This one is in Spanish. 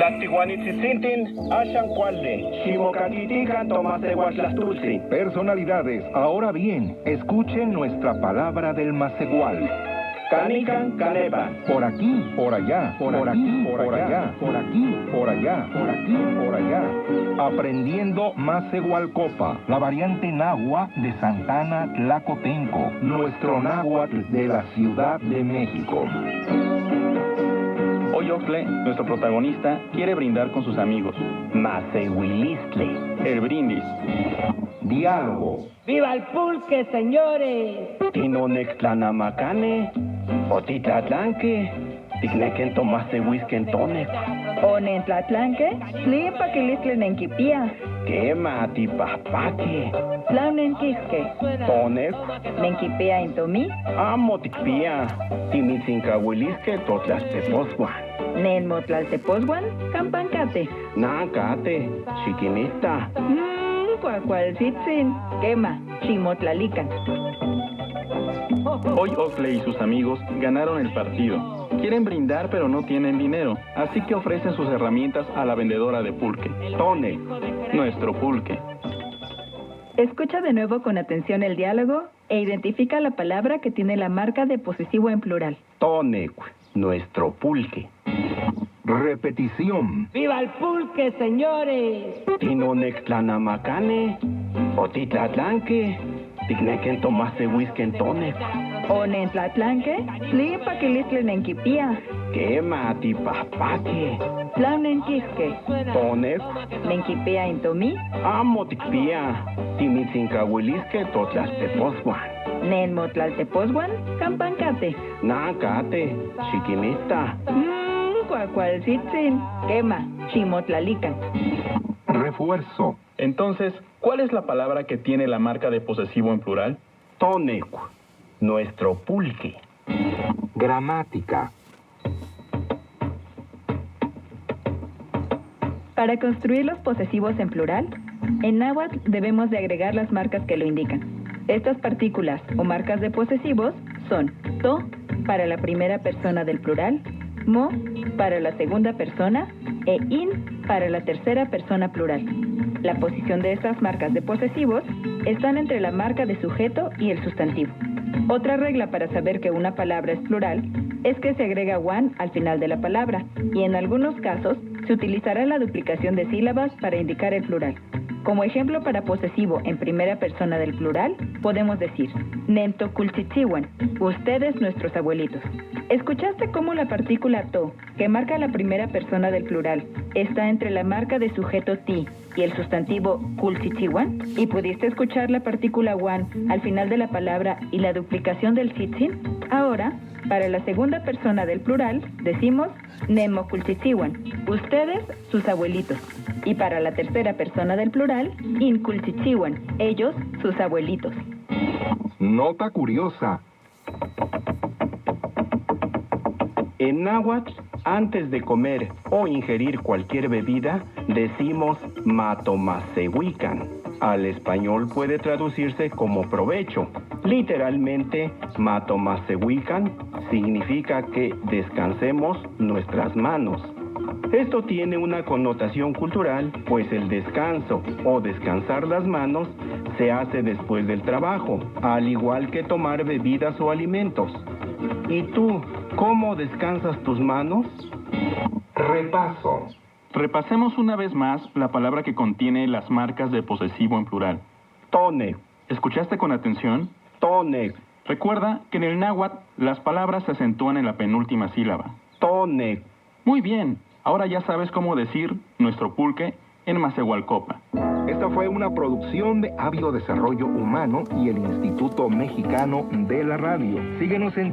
Tlactihuanitzitzintin, Ashan Cualde, Ximocakitican Tomasehuatlastultzin. Personalidades, ahora bien, escuchen nuestra palabra del Macehual. Canican Caneva. Por aquí, por allá, por aquí, por allá, por aquí, por allá, por aquí, por allá. Aprendiendo Macehualcopa, la variante náhuatl de Santana Tlacotenco, nuestro náhuatl de la Ciudad de México. Hoy Oxle, nuestro protagonista, quiere brindar con sus amigos. Macehuilistle. El brindis. Diálogo. ¡Viva el pulque, señores! Tinonextlanamacane, Otitlatlanque, Ticnequen Tomasehuisquentonec. Onentlatlanque, Tlipaquilistle Nenquipía, Quema Tipahpaque, Tlaunenquisque, Tonec, Nenquipía Intomí, Amoticpia, Timitzincahuilisque Totlasteposguan. Nenmotlalteposguan, Campancate, Nancate, Chiquinita. Cuacualzitzin, Quema, Chimotlalican. Hoy Oxle y sus amigos ganaron el partido. Quieren brindar pero no tienen dinero, así que ofrecen sus herramientas a la vendedora de pulque. Tone, Nuestro pulque. Escucha de nuevo con atención el diálogo e identifica la palabra que tiene la marca de posesivo en plural. Tonec, nuestro pulque. Repetición. ¡Viva el pulque, señores! Tinonextlanamacane, Otitlatlanque, Ticnequen Tomasehuisquentonec. Onentlatlanque, Tlipaquilistle Nenquipía, Quema Tipahpaque, Tlaunenquisque, Tonec, Nenquipía Intomí, Amoticpia, Timitzincahuilisque Totlasteposguan. Nenmotlalteposguan, Campancate. Nancate, Chiquinita. Cuacualzitzin, Quema, Chimotlalican. Refuerzo. Entonces, ¿cuál es la palabra que tiene la marca de posesivo en plural? Tonec, nuestro pulque. Gramática. Para construir los posesivos en plural, en náhuatl debemos de agregar las marcas que lo indican. Estas partículas o marcas de posesivos son to para la primera persona del plural, mo para la segunda persona e in para la tercera persona plural. La posición de estas marcas de posesivos están entre la marca de sujeto y el sustantivo. Otra regla para saber que una palabra es plural es que se agrega one al final de la palabra y en algunos casos se utilizará la duplicación de sílabas para indicar el plural. Como ejemplo para posesivo en primera persona del plural, podemos decir Nentocultzitzihuan, ustedes nuestros abuelitos. ¿Escuchaste cómo la partícula to, que marca la primera persona del plural, está entre la marca de sujeto ti y el sustantivo cultzitzihuan? ¿Y pudiste escuchar la partícula wan al final de la palabra y la duplicación del tzitzin? Ahora, para la segunda persona del plural, decimos Nemocultzitzihuan, ustedes sus abuelitos. Y para la tercera persona del plural, Incultzitzihuan, ellos sus abuelitos. Nota curiosa. En náhuatl, antes de comer o ingerir cualquier bebida, decimos matomasehuican. Al español puede traducirse como provecho. Literalmente, matomasehuican significa que descansemos nuestras manos. Esto tiene una connotación cultural, pues el descanso o descansar las manos se hace después del trabajo, al igual que tomar bebidas o alimentos. ¿Y tú, cómo descansas tus manos? Repaso. Repasemos una vez más la palabra que contiene las marcas de posesivo en plural. Tonec, ¿Escuchaste con atención? tonec, Recuerda que en el náhuatl las palabras se acentúan en la penúltima sílaba. tonec. Muy bien, ahora ya sabes cómo decir nuestro pulque en Macehualcopa. Esta fue una producción de Avio Desarrollo Humano y el Instituto Mexicano de la Radio. Síguenos en